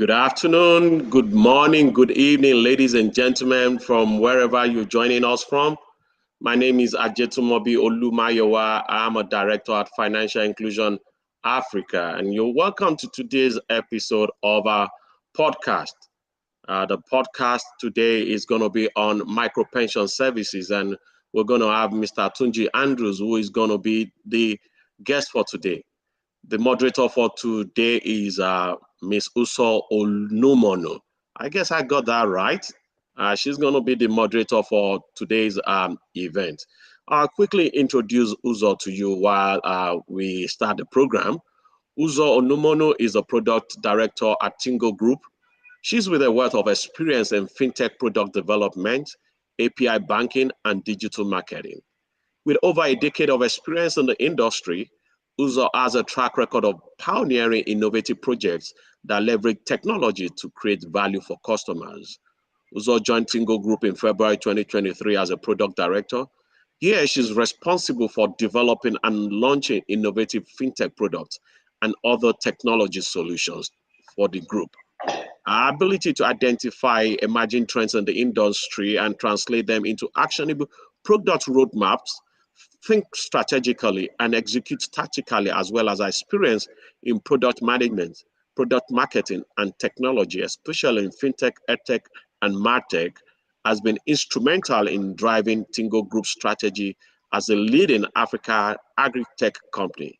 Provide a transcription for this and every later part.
Good afternoon, good morning, good evening, ladies and gentlemen, from wherever you're joining us from. My name is Ajetumobi Olumayowa. I'm a director at Financial Inclusion Africa, and you're welcome to today's episode of our podcast. The podcast today is going to be on micro pension services, and we're going to have Mr. Tunji Andrews, who is going to be the guest for today. The moderator for today is Miss Uso Onumono. I guess I got that right. She's going to be the moderator for today's event. I'll quickly introduce Uzo to you while we start the program. Uzo Onumono is a product director at Tingo Group. She's with a wealth of experience in fintech product development, API banking, and digital marketing. With over a decade of experience in the industry, Uzo has a track record of pioneering innovative projects that leverage technology to create value for customers. Uzo joined Tingo Group in February 2023 as a product director. Here, she's responsible for developing and launching innovative fintech products and other technology solutions for the group. Our ability to identify emerging trends in the industry and translate them into actionable product roadmaps, think strategically, and execute tactically, as well as our experience in product management, product marketing, and technology, especially in fintech, edtech, and martech, has been instrumental in driving Tingo Group's strategy as a leading Africa agri-tech company.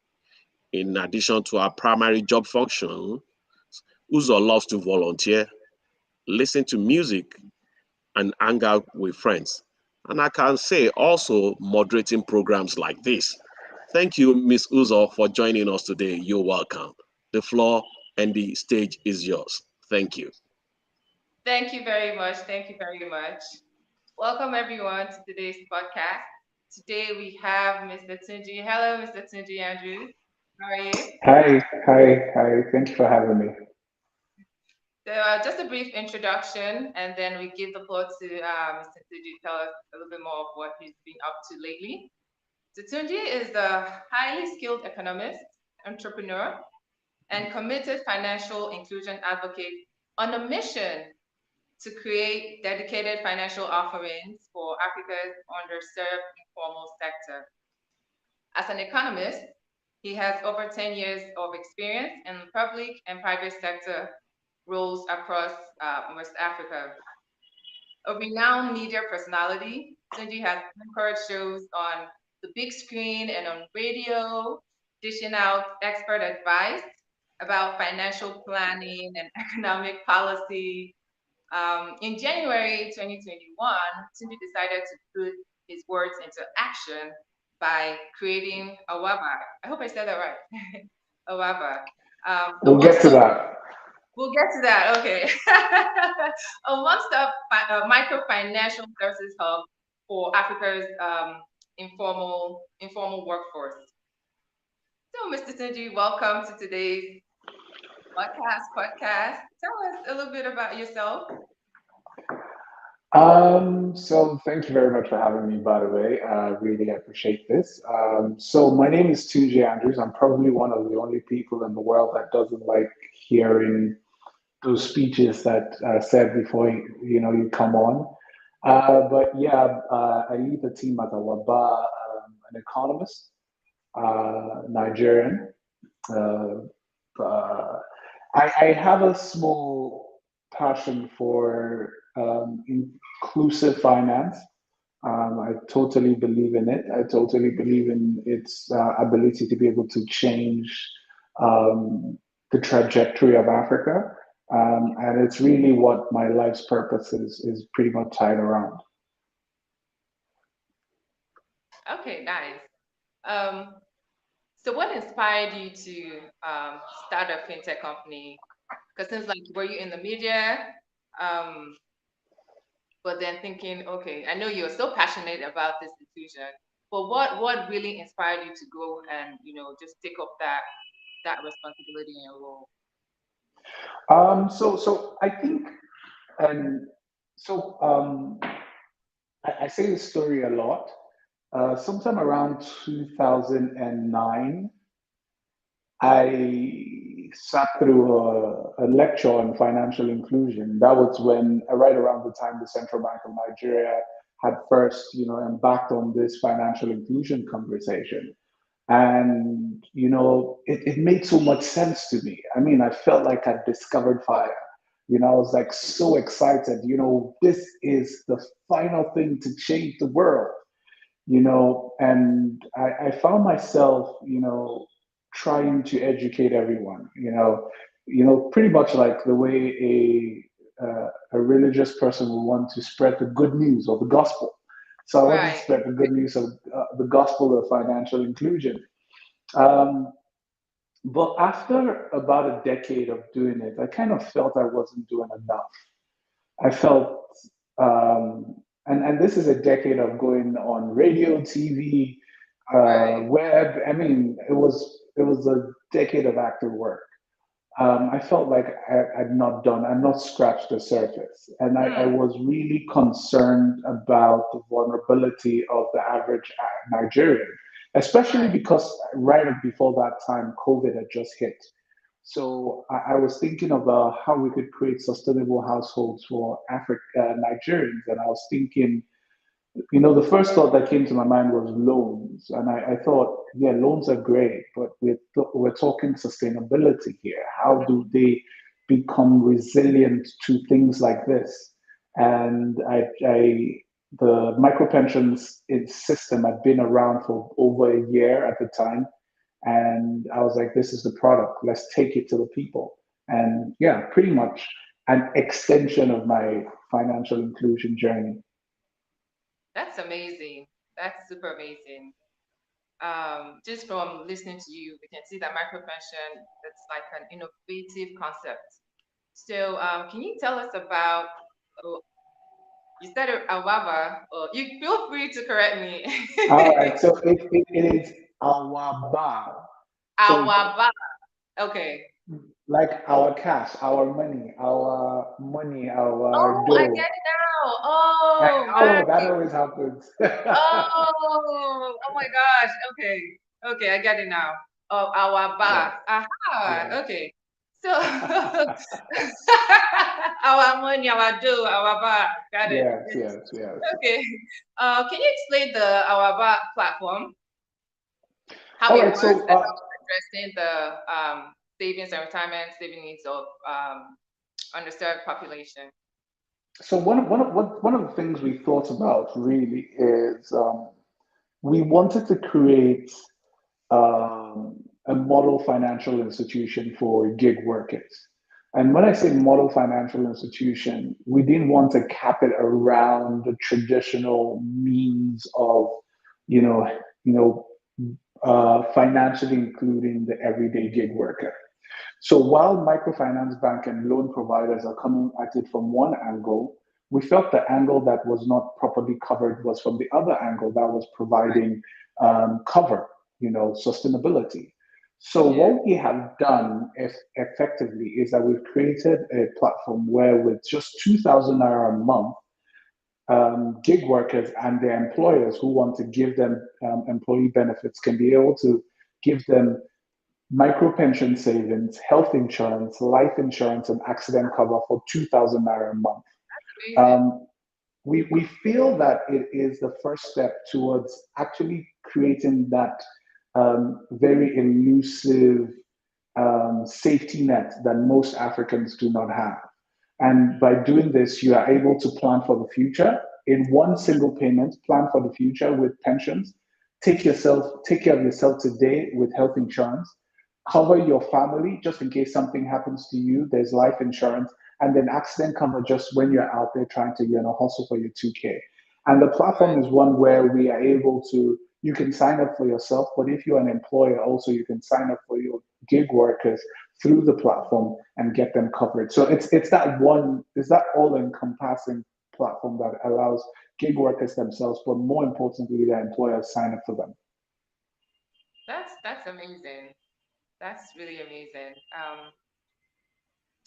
In addition to our primary job function, Uzo loves to volunteer, listen to music, and hang out with friends. And I can say also moderating programs like this. Thank you, Miss Uzo, for joining us today. You're welcome. The floor and the stage is yours. Thank you. Thank you very much. Thank you very much. Welcome everyone to today's podcast. Today we have Mr. Tunji. Hello, Mr. Tunji Andrews. How are you? Hi. Thanks for having me. So just a brief introduction, and then we give the floor to Mr. Tunji to tell us a little bit more of what he's been up to lately. So Tunji is a highly skilled economist, entrepreneur, and committed financial inclusion advocate on a mission to create dedicated financial offerings for Africa's underserved informal sector. As an economist, he has over 10 years of experience in public and private sector roles across West Africa. A renowned media personality, Tunji has anchored shows on the big screen and on radio, dishing out expert advice about financial planning and economic policy. In January 2021, Tunji decided to put his words into action by creating a WABA. I hope I said that right. A WABA. A We'll get to one-stop. that. We'll get to that. Okay. A one-stop microfinancial services hub for Africa's informal workforce. So, Mr. Tunji, welcome to today's podcast. Tell us a little bit about yourself. So thank you very much for having me, by the way. I really appreciate this. So my name is Tunji Andrews. I'm probably one of the only people in the world that doesn't like hearing those speeches that are said before you come on. But yeah, I lead the team at Awaba, an economist, Nigerian. Uh, uh, I have a small passion for inclusive finance. I totally believe in it. I totally believe in its ability to be able to change um, the trajectory of Africa. And it's really what my life's purpose is pretty much tied around. Okay, nice. Um, so what inspired you to start a fintech company? Because since like were you in the media, um, but then thinking, okay, I know you're so passionate about this institution, but what really inspired you to go and just take up that responsibility and role? So I think, and so I say this story a lot. Sometime around 2009, I sat through a lecture on financial inclusion. That was when, right around the time the Central Bank of Nigeria had first, embarked on this financial inclusion conversation. And, it made so much sense to me. I mean, I felt like I discovered fire. I was like so excited. This is the final thing to change the world. And I found myself, trying to educate everyone, pretty much like the way a religious person would want to spread the good news of the gospel. So I wanted to Right. spread the good news of the gospel of financial inclusion. Um, but after about a decade of doing it, I kind of felt I wasn't doing enough. I felt, and this is a decade of going on radio, TV, Right. web. I mean, it was a decade of active work. I felt like I'd not scratched the surface. And I Hmm. was really concerned about the vulnerability of the average Nigerian, especially Right. because right before that time, COVID had just hit. So I was thinking about how we could create sustainable households for Nigerians. And I was thinking, the first thought that came to my mind was loans. And I thought, yeah, loans are great, but we're talking sustainability here. How do they become resilient to things like this? And the micro pensions system had been around for over a year at the time. And I was like, this is the product. Let's take it to the people. And yeah, pretty much an extension of my financial inclusion journey. That's amazing. That's super amazing. Just from listening to you, we can see that micropension, it's like an innovative concept. So, can you tell us about, oh, you said Awaba, or you feel free to correct me. All right, so it is our bar. So Awaba. Okay. like our cash, our money, our Oh, I dough. get it now. I Oh, know that right. always happens. Oh my gosh. Okay. Okay, I get it now. Oh, our Yes, bar. Aha. yes. Okay. So our money, our dough, our bar. Got it. Yes, yes, yes. Okay. Can you explain the our bar platform, how All it right, works, so and also addressing the savings and retirement saving needs of underserved population? one of the things we thought about really is we wanted to create a model financial institution for gig workers. And when I say model financial institution, we didn't want to cap it around the traditional means of, you know, you know, financially including the everyday gig worker. So while microfinance bank and loan providers are coming at it from one angle, we felt the angle that was not properly covered was from the other angle that was Right. providing cover, sustainability. So Yeah. what we have done effectively is that we've created a platform where with just 2,000 naira a month, gig workers and their employers who want to give them employee benefits can be able to give them micro pension savings, health insurance, life insurance, and accident cover for 2,000 naira a month. Amazing. Um, we feel that it is the first step towards actually creating that very elusive safety net that most Africans do not have. And by doing this, you are able to plan for the future in one single payment, plan for the future with pensions, take care of yourself today with health insurance, cover your family just in case something happens to you, there's life insurance, and then accident cover just when you're out there trying to, hustle for your 2K. And the Right. platform is one where we are able to, you can sign up for yourself, but if you're an employer, also you can sign up for your gig workers through the platform and get them covered. So it's that all-encompassing platform that allows gig workers themselves, but more importantly, their employers sign up for them. That's amazing. That's really amazing.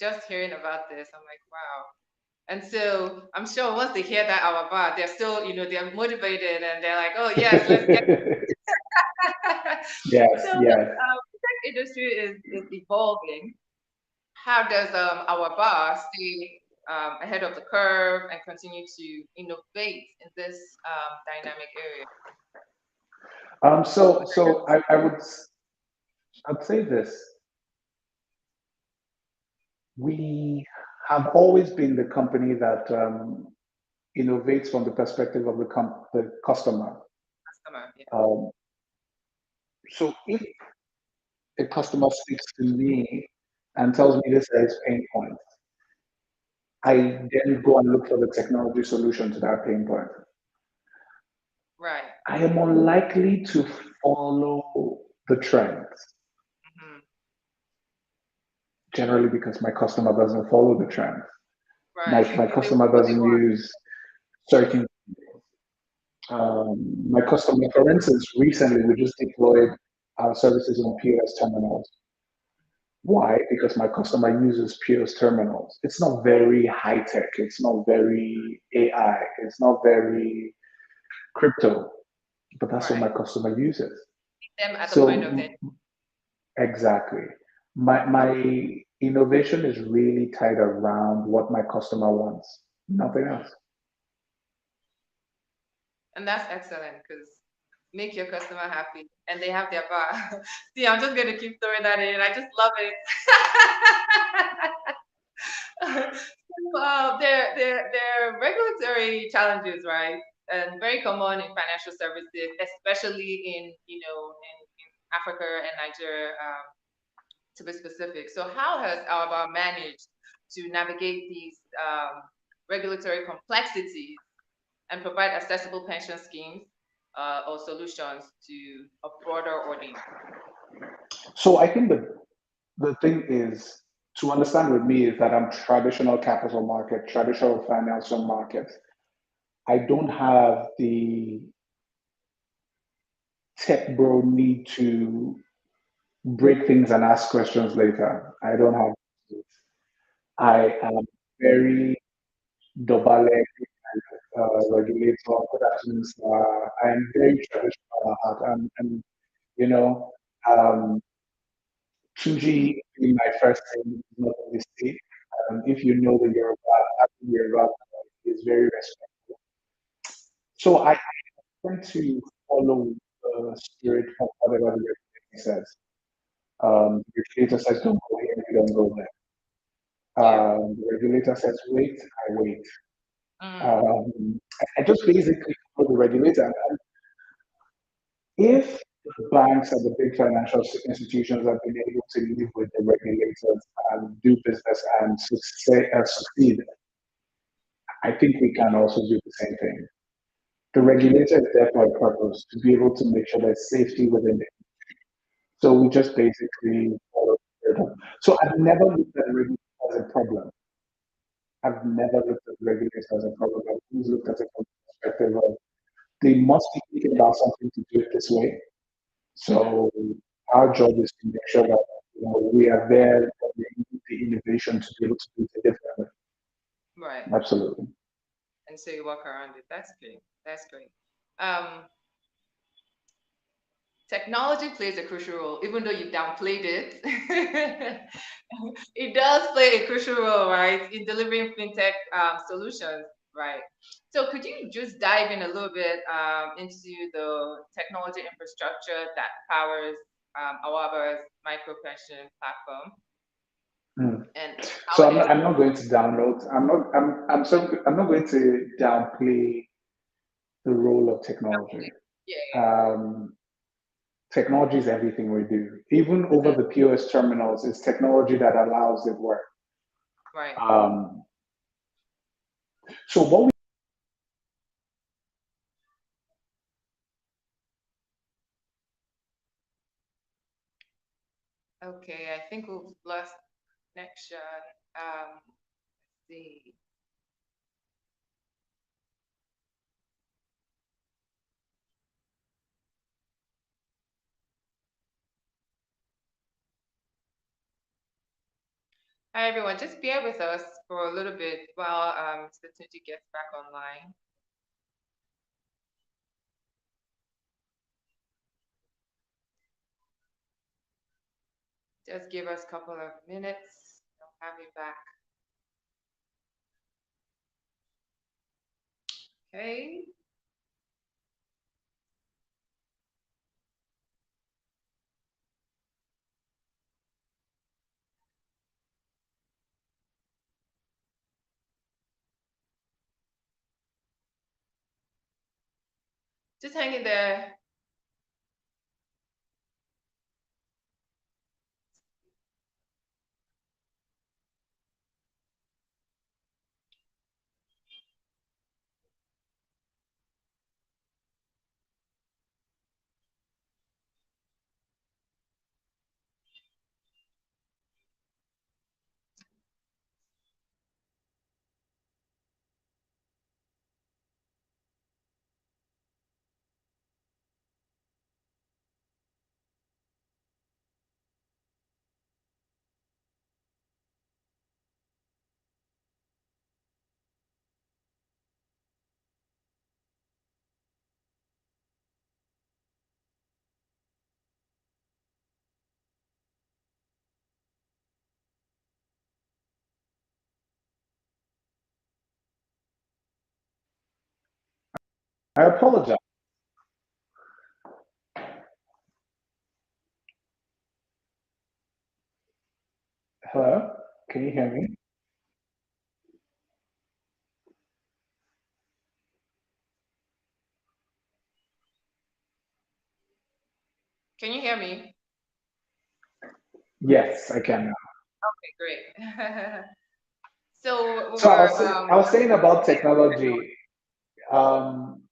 Just hearing about this, I'm like, wow. And so I'm sure once they hear that our bar, they're still, they're motivated and they're like, oh yes, let's get. Yes, So the yes. tech industry is evolving. how does our bar stay ahead of the curve and continue to innovate in this dynamic area? I'd say this. We have always been the company that innovates from the perspective of the customer. Customer, yeah. So if a customer speaks to me and tells me this is pain point, I then go and look for the technology solution to that pain point. Right. I am unlikely to follow the trends. Mm-hmm. Generally because my customer doesn't follow the trends. Right. My They customer what they doesn't want. use certain. My customer, for instance, recently we just deployed our services on POS terminals. Why? Because my customer uses POS terminals. It's not very high tech. It's not very AI. It's not very crypto, but that's what Right. my customer uses. Them at the point of So their exactly, my innovation is really tied around what my customer wants, nothing else. and that's excellent because make your customer happy and they have their bar. See, I'm just going to keep throwing that in. I just love it. So, there are regulatory challenges, right? And very common in financial services, especially in Africa and Nigeria, to be specific. So, how has Alaba managed to navigate these regulatory complexities and provide accessible pension schemes or solutions to a broader audience? So I think the thing is to understand with me is that I'm traditional capital market, traditional financial market. I don't have the tech bro need to break things and ask questions later. I don't have it. I am very dobale regulator. Good afternoon, sir. I am very traditional at heart. You know, um, Tunji being my first name is not a mistake. If you know the Yoruba, having Yoruba is very respectful. So I tend to follow the spirit of whatever the regulator says. The regulator says don't go here, we don't go there. Yeah. The regulator says wait, I wait. Mm, I just basically follow the regulator. And if the banks and the big financial institutions have been able to live with the regulators and do business and succeed, I think we can also do the same thing. The regulator is there for a purpose to be able to make sure there's safety within it. So we just basically follow the rhythm. So I've never looked at the regulator as a problem. I've never looked at the regulator as a problem. I've always looked at it from the perspective of they must be thinking about something to do it this way. So our job is to make sure that we are there for the innovation to be able to do it differently. right. Absolutely. And so you walk around it. That's great. That's great. Um, Technology plays a crucial role, even though you downplayed it. It does play a crucial role, right, in delivering fintech solutions, right? So, could you just dive in a little bit into the technology infrastructure that powers Awaba's micro pension platform Mm. and how So it is? I'm not going to download. I'm not going to downplay the role of technology. Yeah, Um, Technology is everything we do. Even yeah. over the POS terminals, it's technology that allows it work. Right. Um, so what we Okay, I think we've lost connection. Let's see. Hi, everyone. Just bear with us for a little bit while Mr. Tunji gets back online. Just give us a couple of minutes. have you back. Okay. Just hang in there. I apologize. Hello? Can you hear me? Can you hear me? Yes, I can now. Okay, great. So we So were I was saying about technology. Um,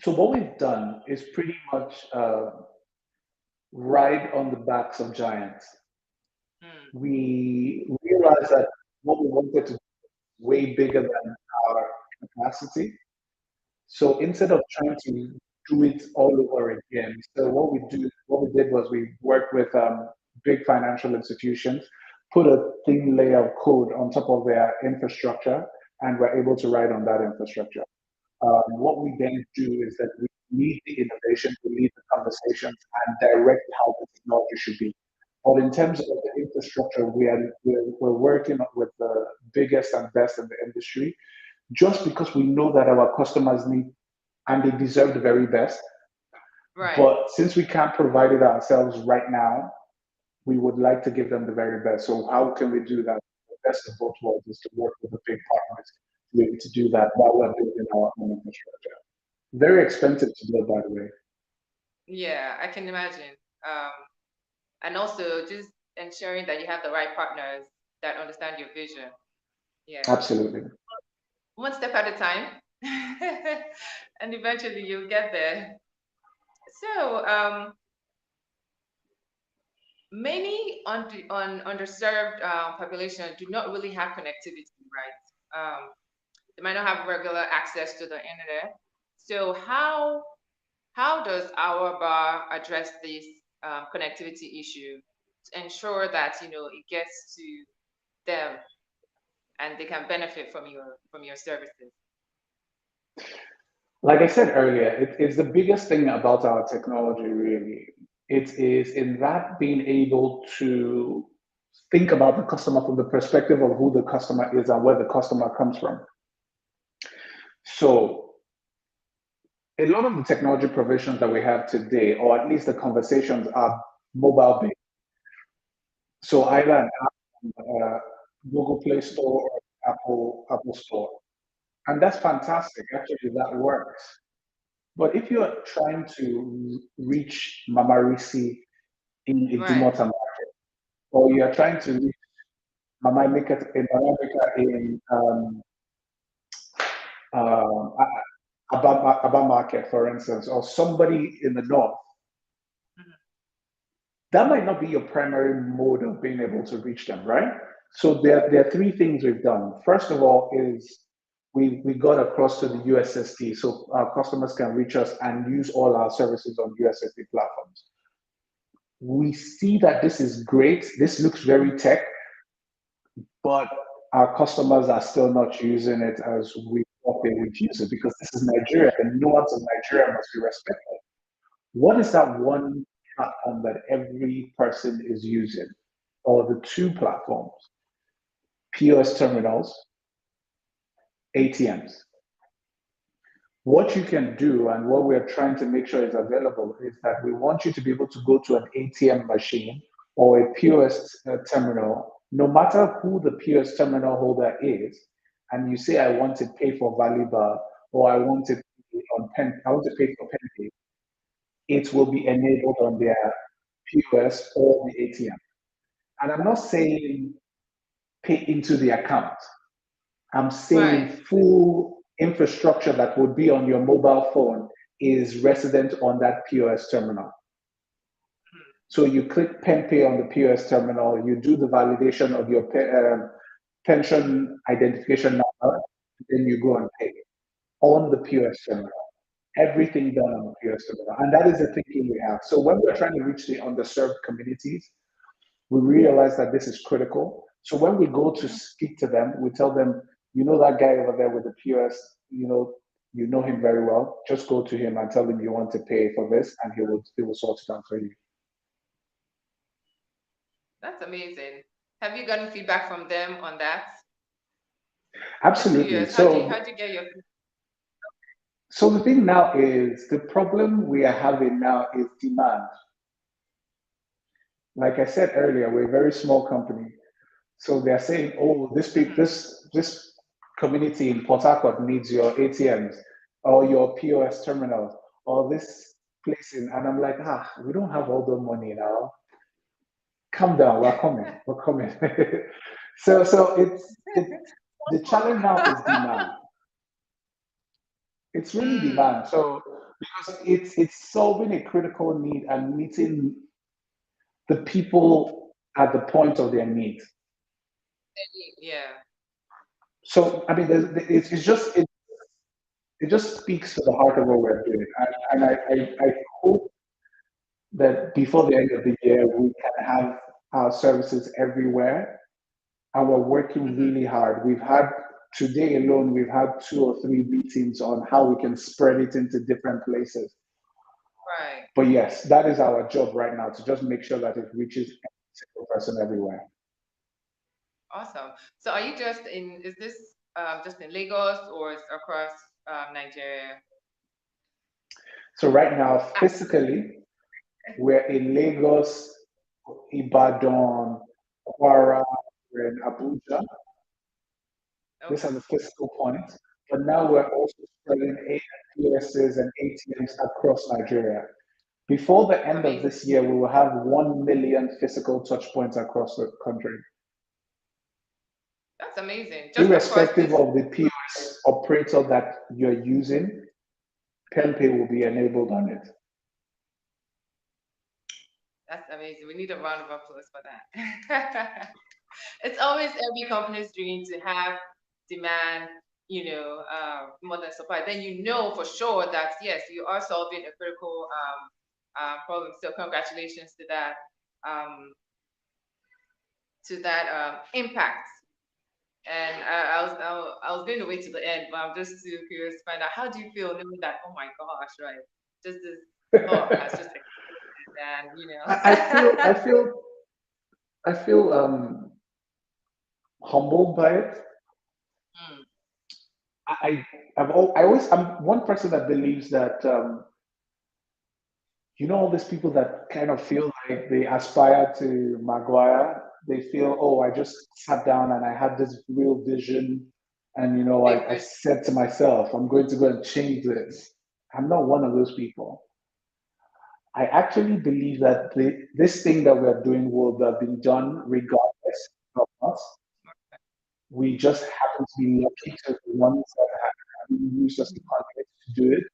so what we've done is pretty much ride on the backs of giants. mm, We realized that what we wanted to do was way bigger than our capacity. So instead of trying to do it all over again, so what we did was we worked with big financial institutions, put a thin layer of code on top of their infrastructure, and we're able to ride on that infrastructure. What we then do is that we lead the innovation, we lead the conversations, and direct how the technology should be. But in terms of the infrastructure, we're working with the biggest and best in the industry, just because we know that our customers need and they deserve the very best. right. But since we can't provide it ourselves right now, we would like to give them the very best. So how can we do that? The best of both worlds is to work with the big partners to be able to do that while we're building our own infrastructure. Very expensive to build, by the way. Yeah, I can imagine. Um, and also just ensuring that you have the right partners that understand your vision. Yeah, Absolutely. one step at a time, and eventually you'll get there. So, many underserved population do not really have connectivity, right? They might not have regular access to the internet. So, how does our bar address this connectivity issue to ensure that it gets to them and they can benefit from your services? Like I said earlier, it's the biggest thing about our technology, really. It is in that being able to think about the customer from the perspective of who the customer is and where the customer comes from. So a lot of the technology provisions that we have today, or at least the conversations, are mobile based. So either an app on Google Play Store or Apple Store, and that's fantastic. Actually, that works. But if you are trying to reach Mama Risi in Right. Idumota market, or you are trying to reach Mama Mika in um, Aba market, for instance, or somebody in the north, Mhm. that might not be your primary mode of being able to reach them, right? So there are three things we've done. First of all is we got across to the USSD so our customers can reach us and use all our services on USSD platforms. We see that this is great. This looks very tech, but our customers are still not using it as we thought they would use it because this is Nigeria and nuance of Nigeria must be respected. What is that one platform that every person is using, or the two platforms? POS terminals, ATMs. What you can do and what we're trying to make sure is available is that we want you to be able to go to an ATM machine or a POS terminal, no matter who the POS terminal holder is, and you say, I want to pay for Valiba or I want to pay on Pen, I want to pay for PenPay, it will be enabled on their POS or the ATM. And I'm not saying pay into the account. I'm saying full infrastructure that would be on your mobile phone is resident on that POS terminal. So you click PenPay on the POS terminal, you do the validation of your pension identification number, then you go and pay on the POS terminal. Everything done on the POS terminal. And that is the thinking we have. So when we're trying to reach the underserved communities, we realize that this is critical. So when we go to speak to them, we tell them, you know that guy over there with the POS, you know him very well. Just go to him and tell him you want to pay for this, and he will sort it out for you. That's amazing. Have you gotten feedback from them on that? Absolutely. How'd you get your feedback? So the thing now is, the problem we are having now is demand. Like I said earlier, we're a very small company. So they're saying, oh, this community in Port Harcourt needs your ATMs or your POS terminals or this place and I'm like, we don't have all the money now. Calm down, we're coming. so it's the challenge now is demand. It's really demand. So because it's solving a critical need and meeting the people at the point of their need. Yeah. So I mean, it just speaks to the heart of what we're doing, and I hope that before the end of the year we can have our services everywhere, and we're working really hard. We've had today alone, we've had 2 or 3 meetings on how we can spread it into different places. Right. But yes, that is our job right now, to just make sure that it reaches every single person everywhere. Awesome. So are you is this just in Lagos or is across Nigeria? So right now, physically, we're in Lagos, Ibadan, Kwara, we're in Abuja. Okay. These are the physical points. But now we're also spreading POSs and ATMs across Nigeria. Before the end of this year, we will have 1 million physical touch points across the country. That's amazing. Just irrespective of the POS operator that you're using, PenPay will be enabled on it. That's amazing. We need a round of applause for that. It's always every company's dream to have demand, more than supply. Then you know for sure that yes, you are solving a critical problem. So congratulations to that impact. And I was going to wait to the end, but I'm just too curious to find out, how do you feel knowing that, oh my gosh, right? Just this thought has just exploded, and I feel humbled by it. I'm one person that believes that all these people that kind of feel like they aspire to Maguire, they feel, oh, I just sat down and I had this real vision, and I said to myself, I'm going to go and change this. I'm not one of those people. I actually believe that this thing that we're doing will have been done regardless of us. We just happen to be lucky to the ones that have used us the confidence to do it.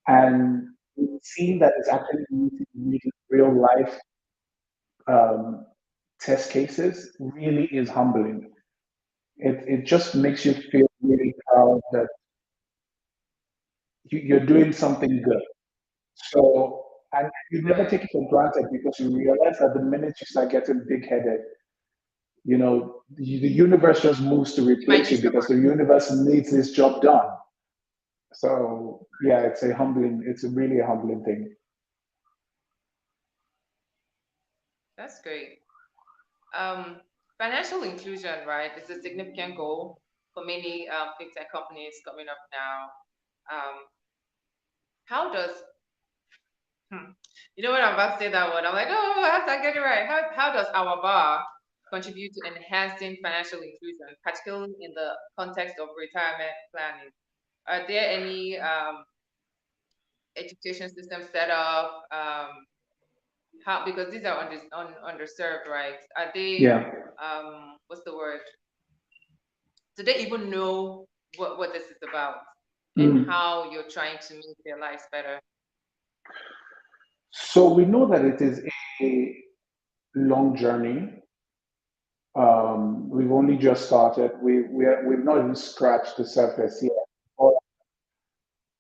And seeing that it's actually meeting real life test cases really is humbling. It just makes you feel really proud that you're doing something good. So, and you never take it for granted, because you realize that the minute you start getting big-headed, the universe just moves to replace you, because the universe needs this job done. So yeah, it's a really humbling thing. That's great. financial inclusion, right, is a significant goal for many fintech companies coming up now. Um, how does you know what I'm about to say that word? I'm like, oh, I have to get it right. How does our bar contribute to enhancing financial inclusion, particularly in the context of retirement planning? Are there any education systems set up? How, because these are underserved, right? Are they Yeah. what's the word? Do they even know what this is about and Mm. how you're trying to make their lives better? So we know that it is a long journey. We've only just started. We've not even scratched the surface yet. But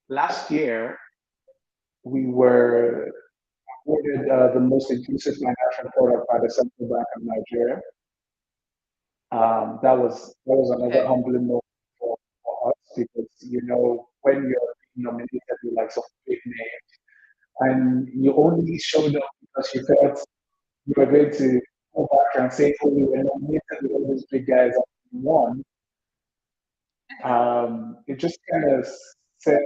last year, we were awarded the most inclusive financial product by the Central Bank of Nigeria. That was another Okay. humbling moment for us because when you're being nominated with like some big name and you only showed up because you felt you were going to go back and say, "Oh, we were nominated with all these big guys and we won." It just kind of says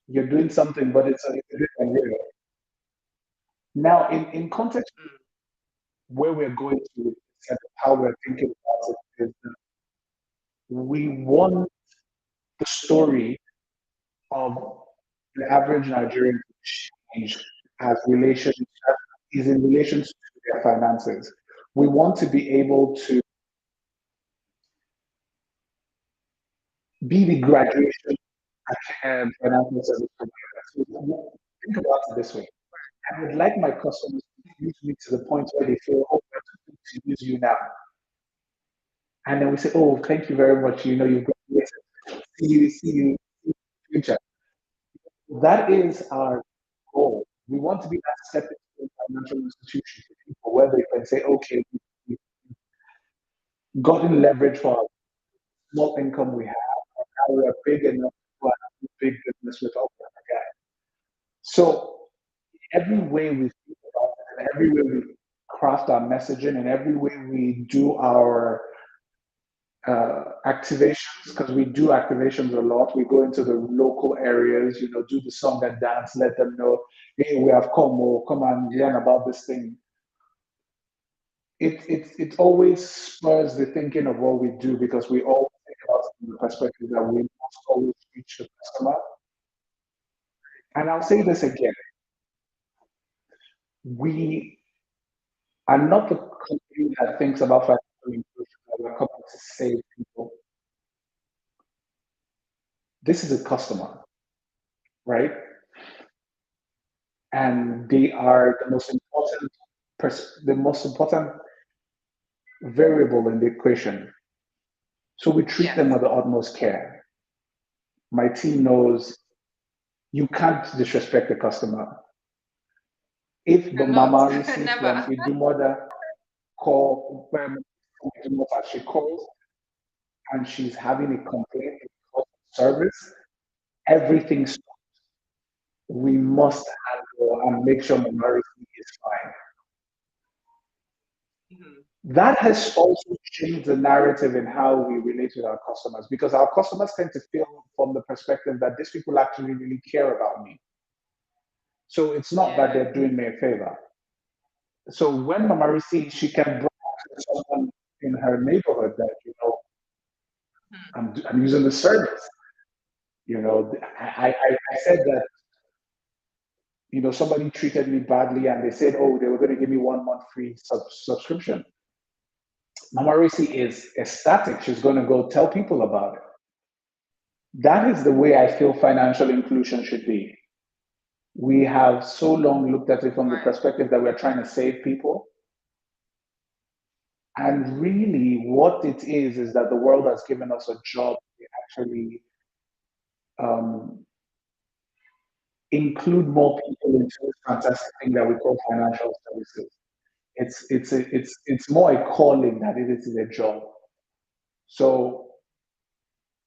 you're doing something, but it's a bit unreal. Now, in context Mm. where we're going to and how we're thinking about it is that we want the story of the average Nigerian to change as relation is in relation to their finances. We want to be able to be the graduation at financial service provider. So think about it this way. I would like my customers to use me to the point where they feel, oh, we're too good to use you now. And then we say, oh, thank you very much. You've graduated. See you in the future. That is our goal. We want to be that stepping stone financial institution for people where they can say, okay, we've gotten leverage for our small income we have, and now we are big enough to do big business with our guy. So every way we think about it, and every way we craft our messaging, and every way we do our activations, because we do activations a lot. We go into the local areas, do the song and dance, let them know, hey, we have come, or come and learn about this thing. It always spurs the thinking of what we do because we all think about it from the perspective that we must always reach the customer. And I'll say this again: we are not the company that thinks about financial inclusion, that we're coming to save people. This is a customer, right? And they are the most important variable in the equation. So we treat them Yes. with the utmost care. My team knows you can't disrespect the customer. If the Cannot. mama receives from Never. Idumota call she calls and she's having a complaint because of service, everything stops. We must handle and make sure mama is fine. Mhm. That has also changed the narrative in how we relate with our customers because our customers tend to feel from the perspective that these people actually really care about me. So it's not that Yeah. they're doing me a favor. So when Mama Risi, she can brag to someone in her neighborhood that, I'm using the service. I said that, somebody treated me badly and they said, oh, they were going to give me 1 month free subscription. Mama Risi is ecstatic. She's going to go tell people about it. That is the way I feel financial inclusion should be. We have so long looked at it from the Right. perspective that we're trying to save people. And really, what it is that the world has given us a job to actually include more people into this fantastic thing that we call financial services. It's more a calling than it is a job. So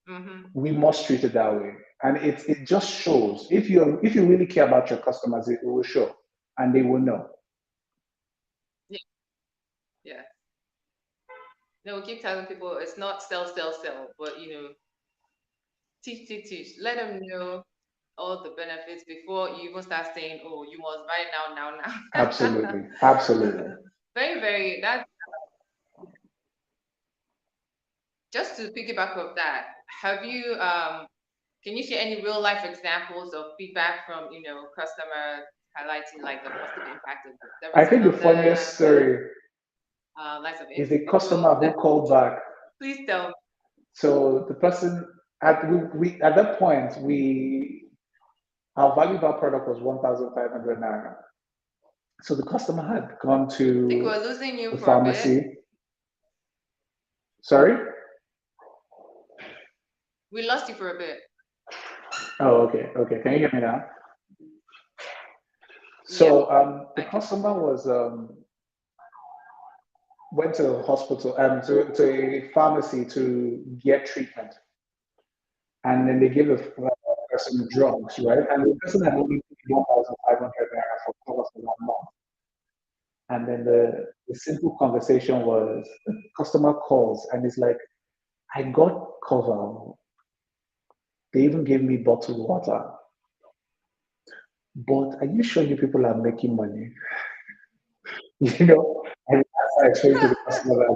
Mm-hmm. we must treat it that way. And it just shows. If you really care about your customers, it will show and they will know. Yeah. Yeah. we keep telling people it's not sell, sell, sell, but teach, teach, teach. Let them know all the benefits before you even start saying, "Oh, you must buy now, now, now." Absolutely, absolutely. Very, very. That just to piggyback of that. Have you Can you share any real life examples of feedback from customers highlighting like the positive impact of the I services think the on funniest them, story lives of is a individuals? customer who called back. Please tell me. So the person at that point, we our value of our product was 1,500 naira. So the customer had gone I think to we're losing you the for a bit. pharmacy. Sorry? We lost you for a bit. Oh, okay, okay. Can you hear me now? Yeah, So the I can. customer was went to the hospital to a pharmacy to get treatment, and then they give the person drugs, right? And the person had only paid 1,500 naira for cover for 1 month. And then the simple conversation was the customer calls and it's like, I got cover. They even gave me bottled water. But are you sure you people are making money? And that's I explained to the customer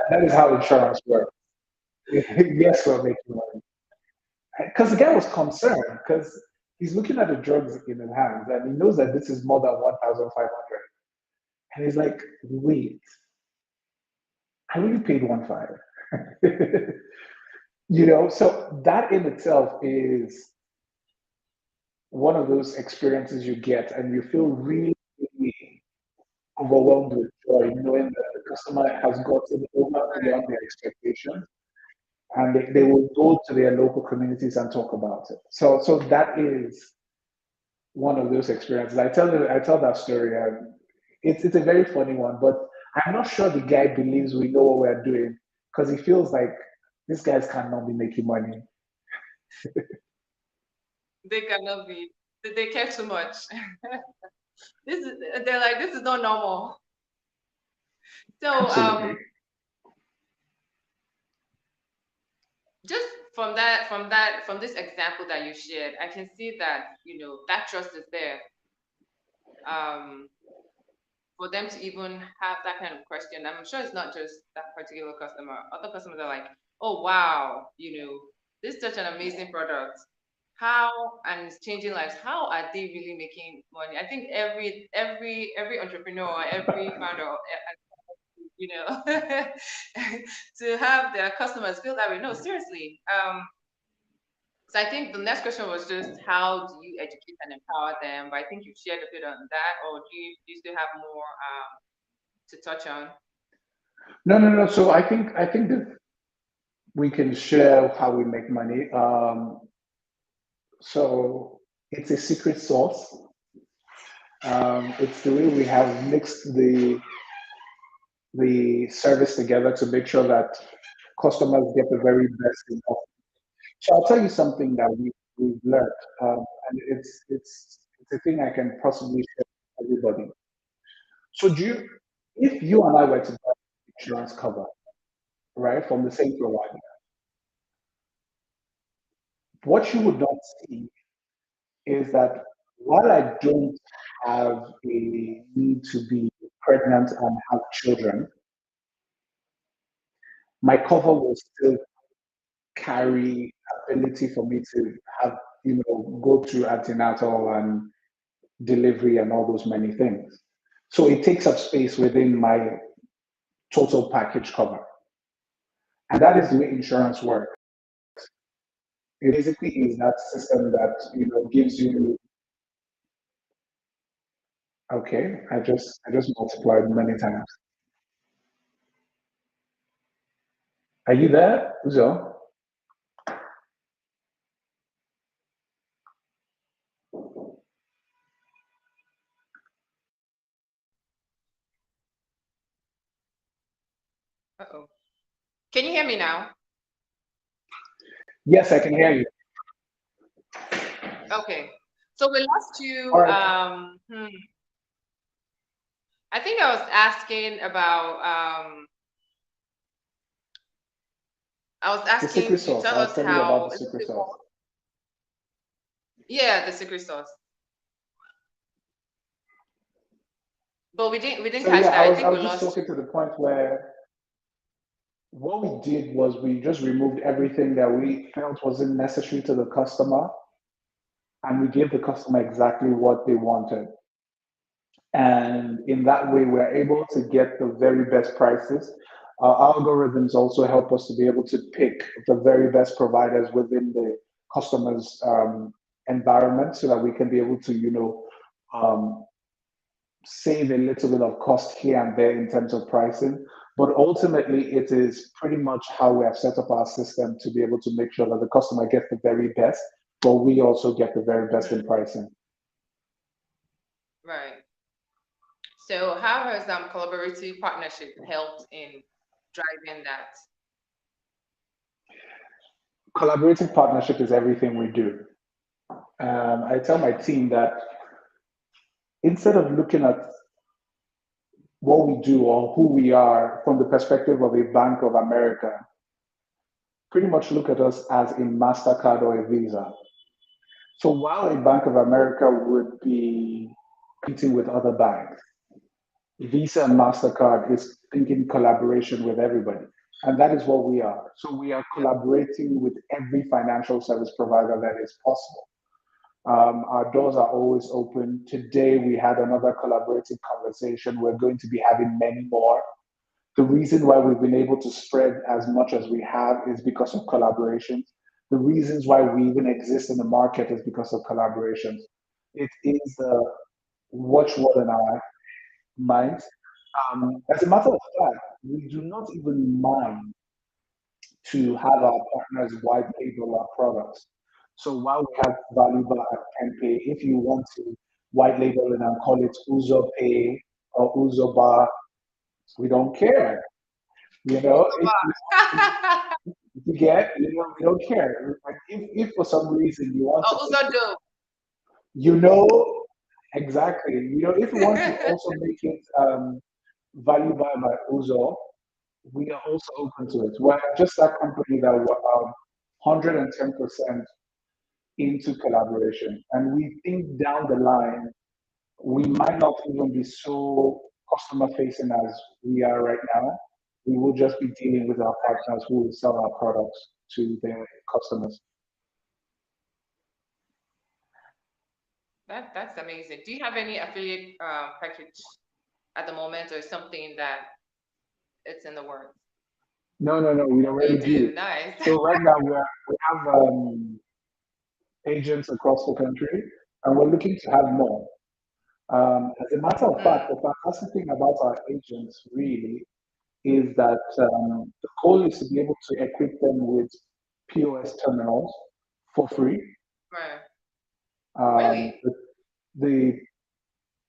that is how insurance works. Yes, we're making money. Because the guy was concerned because he's looking at the drugs in his hands and he knows that this is more than 1,500. And he's like, wait, I really paid 1.5. So that in itself is one of those experiences you get and you feel really, really overwhelmed with joy, knowing that the customer has gotten over beyond their expectations and they will go to their local communities and talk about it. So that is one of those experiences. I tell that story and it's a very funny one, but I'm not sure the guy believes we know what we're doing because he feels like these guys cannot be making money. They cannot be. They care too much. They're like, this is not normal. So Absolutely. just from this example that you shared, I can see that that trust is there. Um, for them to even have that kind of question, I'm sure it's not just that particular customer. Other customers are like, oh wow, this is such an amazing product. How and it's changing lives. How are they really making money? I think every entrepreneur, every founder, you know, to have their customers feel that way. No, seriously. So I think the next question was just how do you educate and empower them? But I think you shared a bit on that, or do you still have more to touch on? No, no, no. So I think that we can share how we make money. So it's a secret sauce. It's the way we have mixed the service together to make sure that customers get the very best in offer. So I'll tell you something that we've learned, and it's a thing I can possibly share with everybody. So if you and I were to buy insurance cover, right, from the same provider, what you would not see is that while I don't have a need to be pregnant and have children, my cover will still carry ability for me to have, go through antenatal and delivery and all those many things. So it takes up space within my total package cover. And that is the way insurance works. It basically is that system that gives you. Okay, I just multiplied many times. Are you there, Uzo? Uh-oh. Can you hear me now? Yes, I can hear you. Okay. So we lost All you. right. I think I was asking about I was The secret asking you sauce. tell I was us telling you about how the a little secret bit sauce. more. Yeah, the secret sauce. But we didn't So catch yeah, that. I I think we was just lost talking you. to the point where what we did was we just removed everything that we felt wasn't necessary to the customer, and we gave the customer exactly what they wanted. And in that way, we're able to get the very best prices. Our algorithms also help us to be able to pick the very best providers within the customer's environment so that we can be able to, um, save a little bit of cost here and there in terms of pricing. But ultimately, it is pretty much how we have set up our system to be able to make sure that the customer gets the very best, but we also get the very best in Hmm. pricing. Right. So how has collaborative partnership helped in driving that? Collaborative partnership is everything we do. I tell my team that instead of looking at what we do or who we are from the perspective of a Bank of America, pretty much look at us as a MasterCard or a Visa. So while a Bank of America would be competing with other banks, Visa and MasterCard is thinking collaboration with everybody. And that is what we are. So we are Yep. collaborating with every financial service provider that is possible. Our doors are always open. Today, we had another collaborative conversation. We're going to be having many more. The reason why we've been able to spread as much as we have is because of collaborations. The reasons why we even exist in the market is because of collaborations. It is watch word in our minds. As a matter of fact, we do not even mind to have our partners white label our products. So while we have Valuable at 10Pay, if you want to white label it and call it Uzo Pay or Uzo Bar, we don't care. If you get, we don't care. Like, if for some reason you want to Oh, make also it, dope. you know, exactly. If you want to also make it value by Uzo, we are also open to it. We're just that company that we're 110% into collaboration. And we think down the line, we might not even be so customer facing as we are right now. We will just be dealing with our partners who will sell our products to their customers. That's amazing. Do you have any affiliate package at the moment, or something that it's in the works? No, no, no, we You already do. do. Nice. So right now we have agents across the country, and we're looking to have more. As a matter of fact, Mm, the fantastic thing about our agents really is that the goal is to be able to equip them with POS terminals for free. right. Um, Really? the, the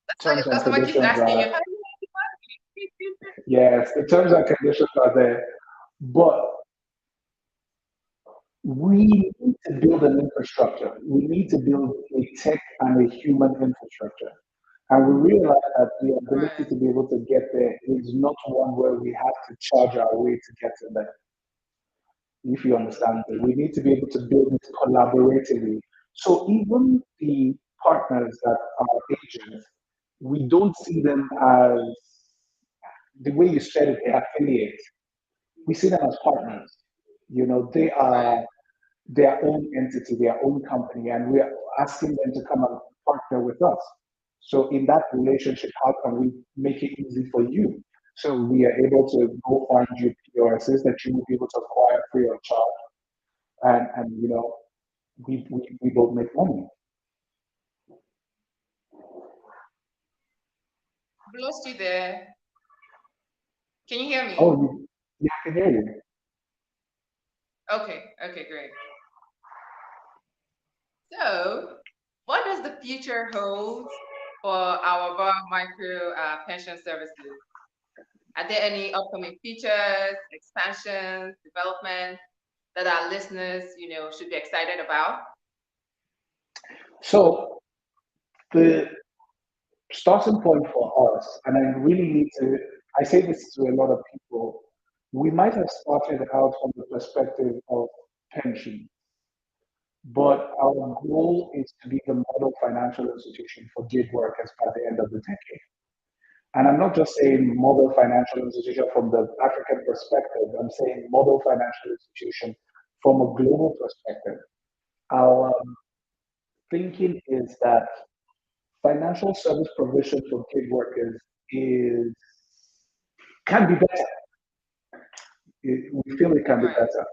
That's why terms your and customer keeps conditions asking you, are, how do you make money? yes, the terms and conditions are there, but we need to build an infrastructure. We need to build a tech and a human infrastructure. And we realize that the ability Right. to be able to get there is not one where we have to charge our way to get to there. If you understand me, we need to be able to build it collaboratively. So even the partners that are agents, we don't see them as the way you said it, they're affiliates. We see them as partners. They Right. are their own entity, their own company, and we are asking them to come and partner with us. So in that relationship, how can we make it easy for you? So we are able to go find you POSs that you will be able to acquire free of charge, and we both make money. I've lost you there. Can you hear Oh, me? yeah, I can hear you. Okay. Okay, great. So, what does the future hold for our Bar Micro pension services? Are there any upcoming features, expansions, developments that our listeners, should be excited about? So the starting point for us, and I really need to, I say this to a lot of people, We might have started out from the perspective of pension, but our goal is to be the model financial institution for gig workers by the end of the decade. And I'm not just saying model financial institution from the African perspective, I'm saying model financial institution from a global perspective. Our thinking is that financial service provision for gig workers is can be better. We feel it can be Right. better.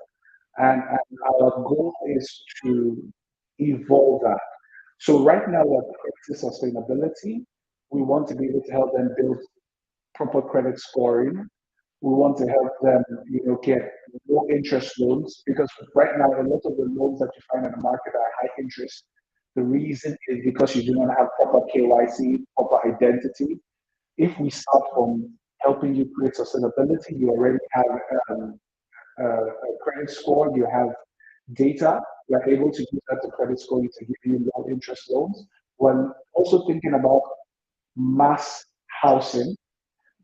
And our goal is to evolve that. So right now we're creating sustainability. We want to be able to help them build proper credit scoring. We want to help them, get low interest loans because right now a lot of the loans that you find in the market are high interest. The reason is because you do not have proper KYC, proper identity. If we start from helping you create sustainability, you already have a credit score, you have data, we're able to use that to credit score you to give you low interest loans. When also thinking about mass housing,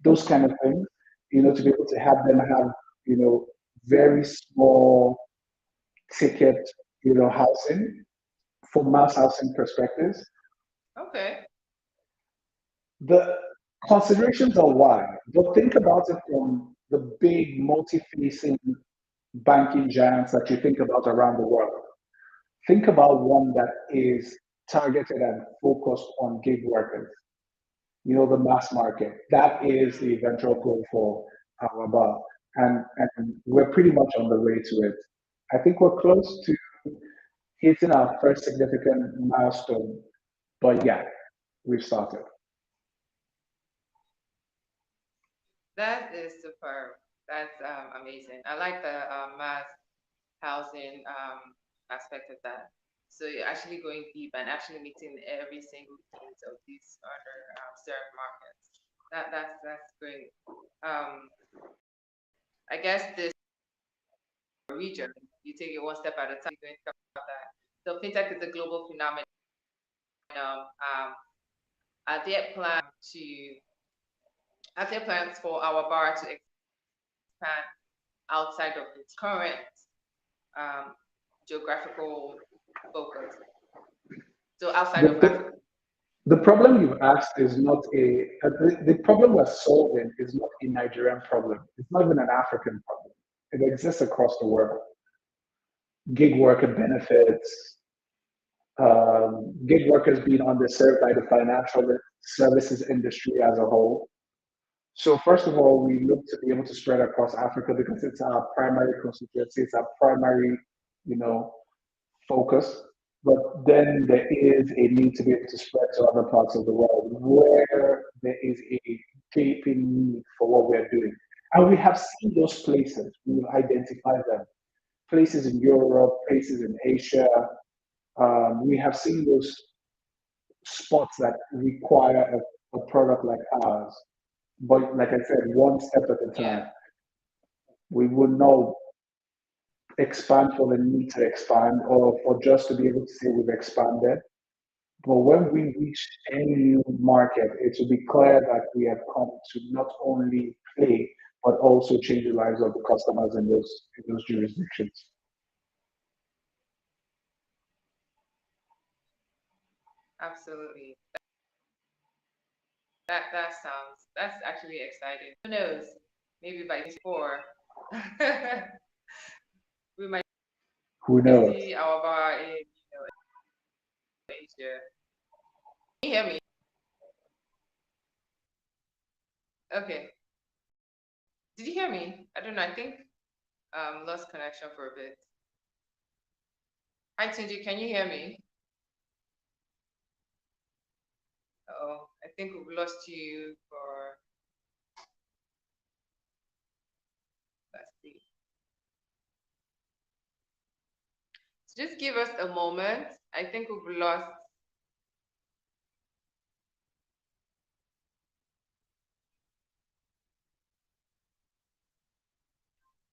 those kind of things, to be able to have them have, very small ticket, housing for mass housing perspectives. Okay. The considerations are wide, but think about it from the big multi-facing banking giants that you think about around the world. Think about one that is targeted and focused on gig workers, the mass market. That is the eventual goal for our bar. And we're pretty much on the way to it. I think we're close to hitting our first significant milestone, but yeah, we've started. That is superb. That's amazing. I like the mass housing aspect of that. So you're actually going deep and actually meeting every single needs of these other served markets. That's great. I guess this region, you take it one step at a time. You're going to talk about that. So fintech is a global phenomenon. Are there plans to are there plans for our bar to expand outside of its current geographical focus? So outside of The, Africa. the problem you've asked is not the problem we're solving is not a Nigerian problem. It's not even an African problem. It exists across the world. Gig worker benefits, gig workers being underserved by the financial services industry as a whole. So first of all, we look to be able to spread across Africa because it's our primary constituency, it's our primary, you know, focus. But then there is a need to be able to spread to other parts of the world where there is a gaping need for what we're doing. And we have seen those places, we've identified them. Places in Europe, places in Asia. We have seen those spots that require a product like ours. But like I said, one step at a Yeah. time. We would not expand for the need to expand or for just to be able to say we've expanded. But when we reach any new market, it will be clear that we have come to not only play, but also change the lives of the customers in those jurisdictions. Absolutely. That's actually exciting. Who knows? Maybe by 4 we might Who knows? see our bar in Asia. Can you hear me? Okay. Did you hear me? I don't know. I think lost connection for a bit. Hi Tunji, can you hear me? Oh, I think we've lost you for let's see. So just give us a moment. I think we've lost.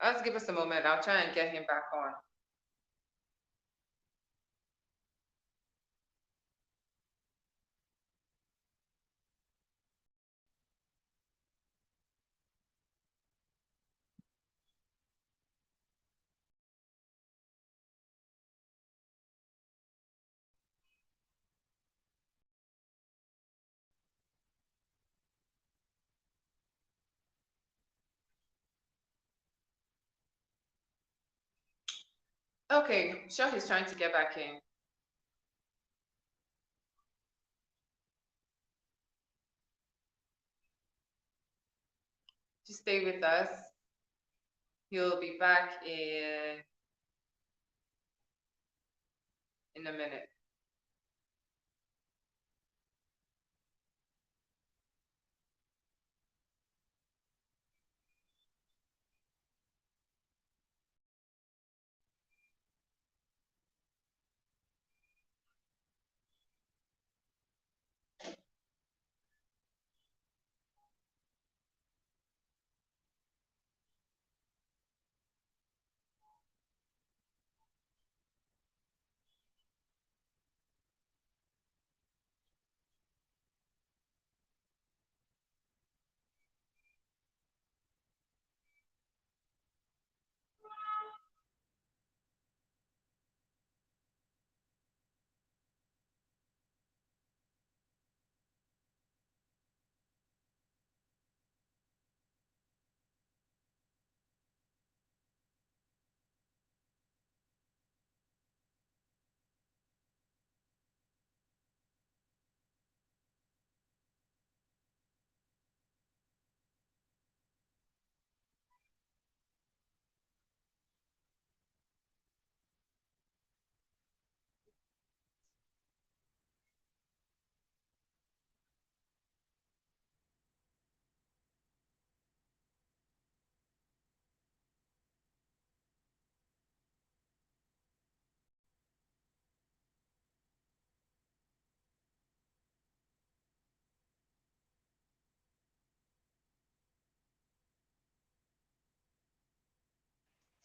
Let's give us a moment. I'll try and get him back on. Okay, sure, he's trying to get back in. Just stay with us. He'll be back in a minute.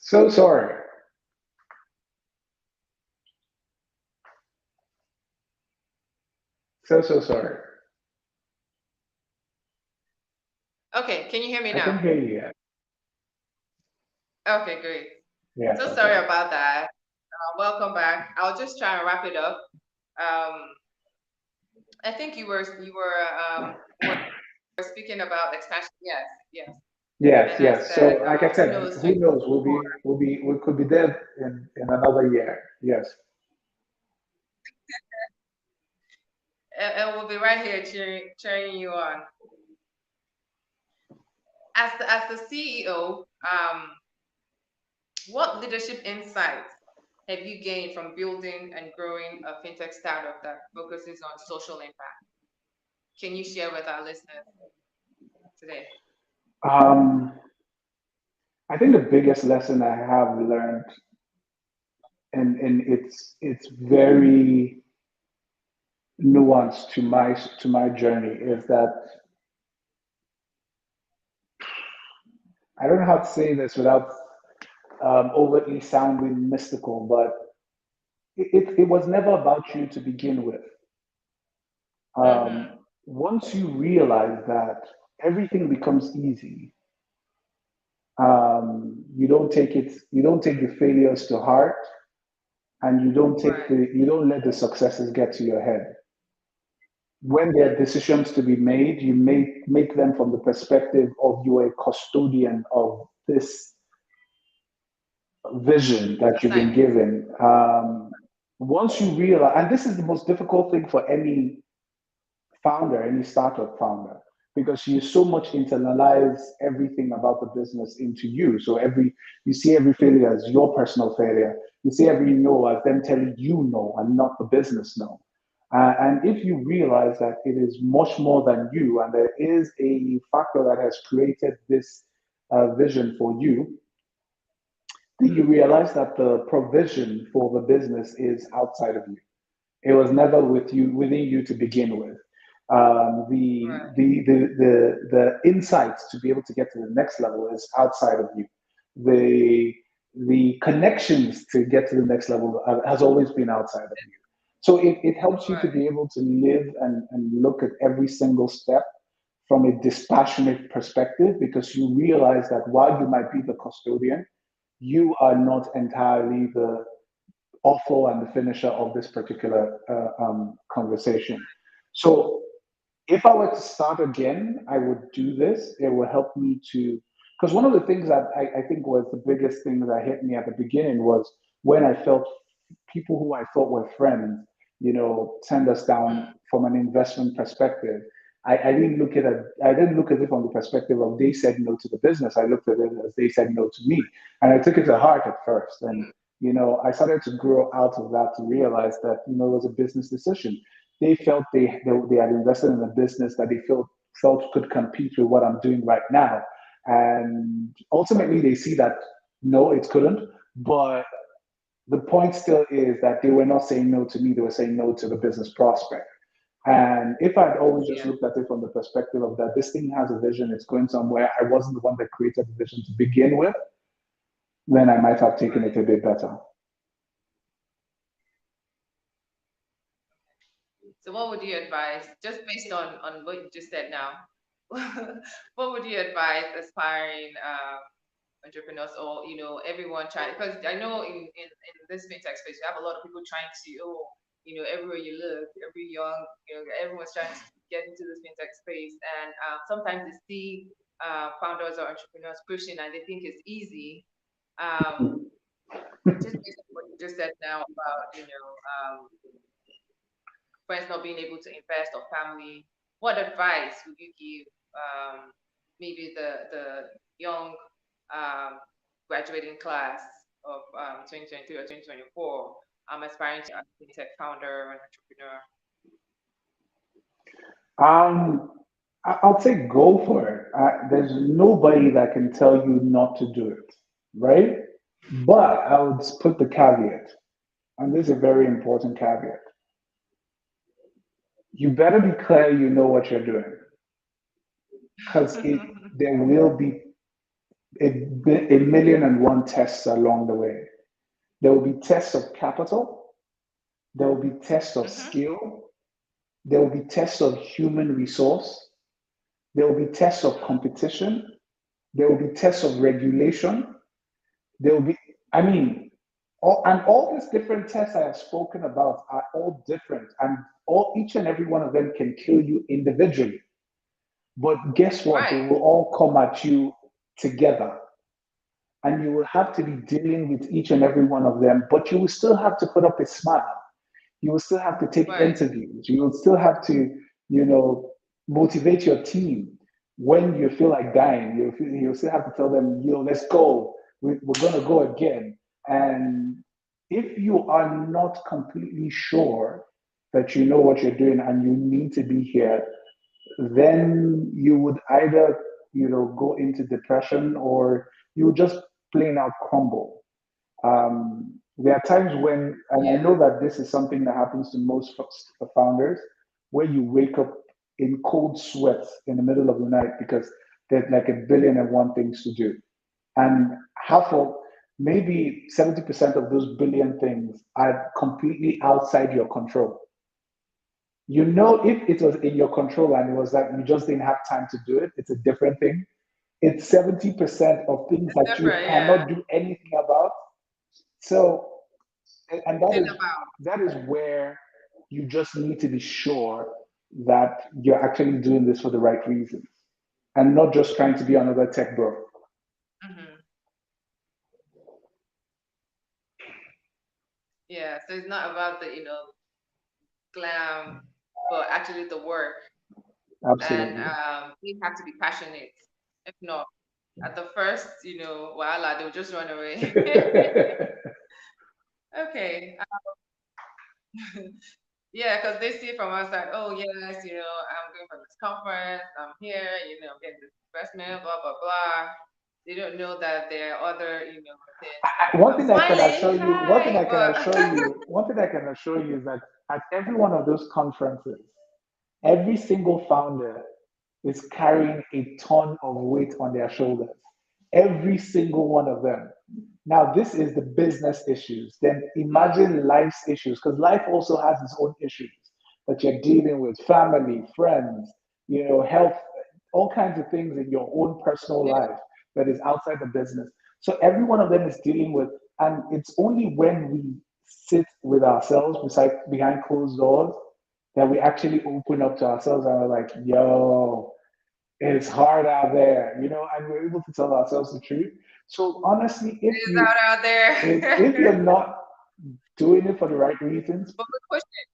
So sorry. So sorry. Okay, can you hear me I can now? hear you. Okay, great. Yes. So Okay. sorry about that. Welcome back. I'll just try and wrap it up. Um, I think you were speaking about expansion. Yes, yes. Yes. And I Yes. So, said, like I who said, knows, who knows? 2024, We could be dead in another year. Yes. and we'll be right here cheering you on. As the CEO, what leadership insights have you gained from building and growing a fintech startup that focuses on social impact? Can you share with our listeners today? Um, I think the biggest lesson I have learned, and it's very nuanced to my journey, is that I don't know how to say this without overtly sounding mystical, but it was never about you to begin with. Mm-hmm. Once you realize that everything becomes easy, you don't take the failures to heart, and Right. you don't let the successes get to your head. When there are decisions to be made, you make them from the perspective of you are a custodian of this vision that you've been Assignment. given. Once you realize, and this is the most difficult thing for any founder, any startup founder, because you so much internalize everything about the business into you. So you see every failure as your personal failure. You see every no as them telling you no and not the business no. And if you realize that it is much more than you, and there is a factor that has created this vision for you, then you realize that the provision for the business is outside of you. It was never within you to begin with. Right. The insights to be able to get to the next level is outside of you. The the connections to get to the next level has always been outside of you. So it helps you to Right. be able to live and look at every single step from a dispassionate perspective, because you realize that while you might be the custodian, you are not entirely the author and the finisher of this particular conversation. So if I were to start again, I would do this. It will help me to, because one of the things that I think was the biggest thing that hit me at the beginning was when I felt people who I thought were friends, turned us down from an investment perspective. I didn't look at it. I didn't look at it from the perspective of they said no to the business. I looked at it as they said no to me, and I took it to heart at first. And I started to grow out of that to realize that it was a business decision. They felt they had invested in a business that they felt could compete with what I'm doing right now, and ultimately they see that no, it couldn't. But the point still is that they were not saying no to me, they were saying no to the business prospect. And if I'd always just Yeah. looked at it from the perspective of that this thing has a vision, it's going somewhere, I wasn't the one that created the vision to begin with, then I might have taken it Right. a bit better. So what would you advise, just based on what you just said now, what would you advise aspiring entrepreneurs or everyone trying, because I know in this fintech space you have a lot of people trying to everywhere you look, every young everyone's trying to get into this fintech space, and sometimes they see founders or entrepreneurs pushing and they think it's easy. Um, just based on what you just said now about friends not being able to invest or family, what advice would you give maybe the young um, graduating class of 2023 or 2024 aspiring to be a fintech founder or an entrepreneur? I'll say go for it. There's nobody that can tell you not to do it, right? But I would put the caveat, and this is a very important caveat. You better be clear you know what you're doing, because there will be a million and one tests along the way. There will be tests of capital, there will be tests of Mm-hmm. skill, there will be tests of human resource, there will be tests of competition, there will be tests of regulation, there will be, I mean, all these different tests I have spoken about are all different, and each and every one of them can kill you individually. But guess what? They Right, will all come at you together, and you will have to be dealing with each and every one of them, but you will still have to put up a smile. You will still have to take right, interviews. You will still have to, motivate your team when you feel like dying. You'll still have to tell them, let's go. We're going to go again. And if you are not completely sure that you know what you're doing and you need to be here, then you would either, go into depression, or you would just plain out crumble. There are times when, and I yeah, know that this is something that happens to most founders, where you wake up in cold sweats in the middle of the night because there's like a billion and one things to do. And half of, maybe 70% of those billion things are completely outside your control. If it was in your control and it was that you just didn't have time to do it, it's a different thing. It's 70% of things it's that you different. Yeah, cannot do anything about. So, and that think is about. that is where you just need to be sure that you're actually doing this for the right reasons and not just trying to be another tech bro. Hmm. Yeah, so it's not about the glam, but actually the work, and Absolutely. you have to be passionate. If not, at the first, voila, they'll just run away. Okay. Yeah, because they see from outside, oh yes, I'm going for this conference, I'm here, I'm getting this investment, blah blah blah. They don't know that there are other, things. one I'm thing I can assure smiling, you, one thing hi, I can but assure you, one thing I can assure you is that at every one of those conferences, every single founder is carrying a ton of weight on their shoulders. Every single one of them. Now, this is the business issues. Then imagine life's issues, because life also has its own issues that you're dealing with, family, friends, health, all kinds of things in your own personal yeah, life that is outside the business. So every one of them is dealing with, and it's only when we sit with ourselves behind closed doors that we actually open up to ourselves and we're like, yo, it's hard out there, and we're able to tell ourselves the truth. So honestly, It is out if you're there. not doing it for the right reasons, But we're pushing.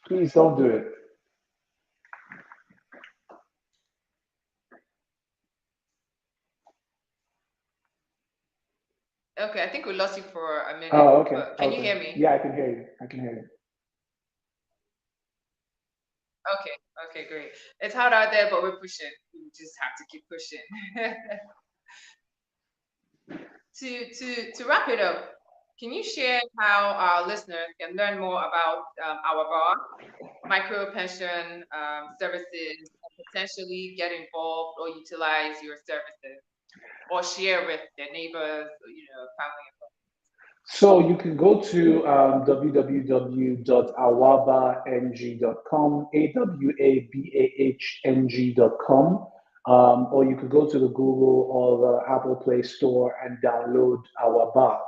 please don't do it. Okay, I think we lost you for a minute, Oh, okay, but can you okay. hear me? Yeah, I can hear you. I can hear you. Okay, okay, great. It's hard out there, but we're pushing. We just have to keep pushing. To wrap it up, can you share how our listeners can learn more about our bar, micro pension services, and potentially get involved or utilize your services, or share with their neighbors, or, family? So you can go to www.awabang.com, awabahng.com, or you could go to the Google or the Apple Play Store and download Awaba.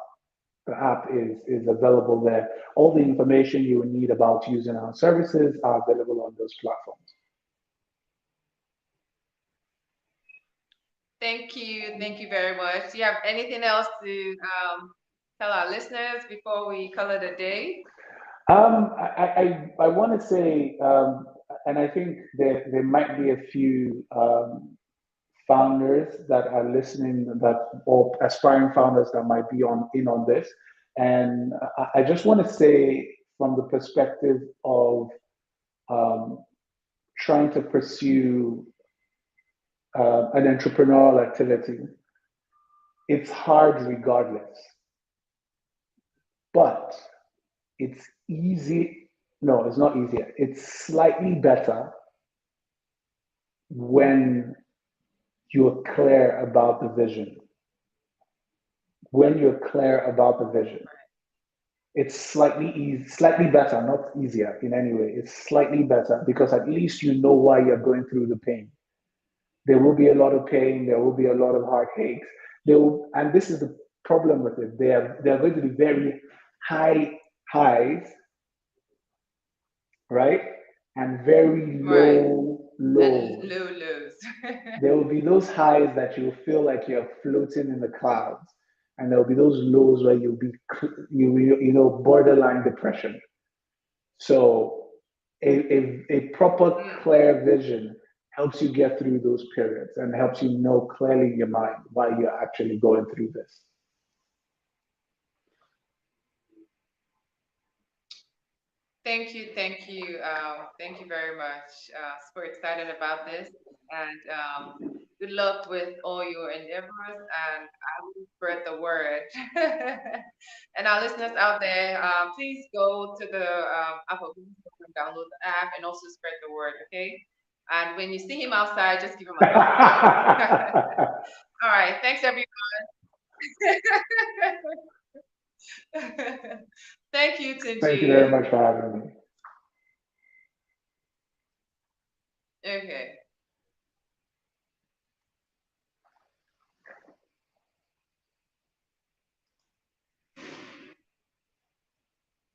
The app is available there. All the information you will need about using our services are available on those platforms. Thank you very much. Do you have anything else to tell our listeners before we call it a day? I want to say, and I think there might be a few founders that are listening that or aspiring founders that might be on in on this. And I just want to say from the perspective of um, trying to pursue an entrepreneurial activity, it's hard regardless, but it's easy. No, it's not easier. It's slightly better when you're clear about the vision. When you're clear about the vision, it's slightly better, not easier in any way. It's slightly better because at least you know why you're going through the pain. There will be a lot of pain. There will be a lot of heartaches. And this is the problem with it. There are going to be very high highs, right, and very Right. low And lows. low lows. There will be those highs that you feel like you're floating in the clouds, and there will be those lows where you'll be borderline depression. So a proper Mm. clear vision helps you get through those periods and helps you know clearly in your mind why you're actually going through this. Thank you very much. Super excited about this, and good luck with all your endeavors. And I will spread the word. And our listeners out there, please go to the Apple Store and download the app, and also spread the word. Okay. And when you see him outside, just give him a thumbs up. All right. Thanks, everyone. Thank you, Thank you very Tunji. much for having me. Okay.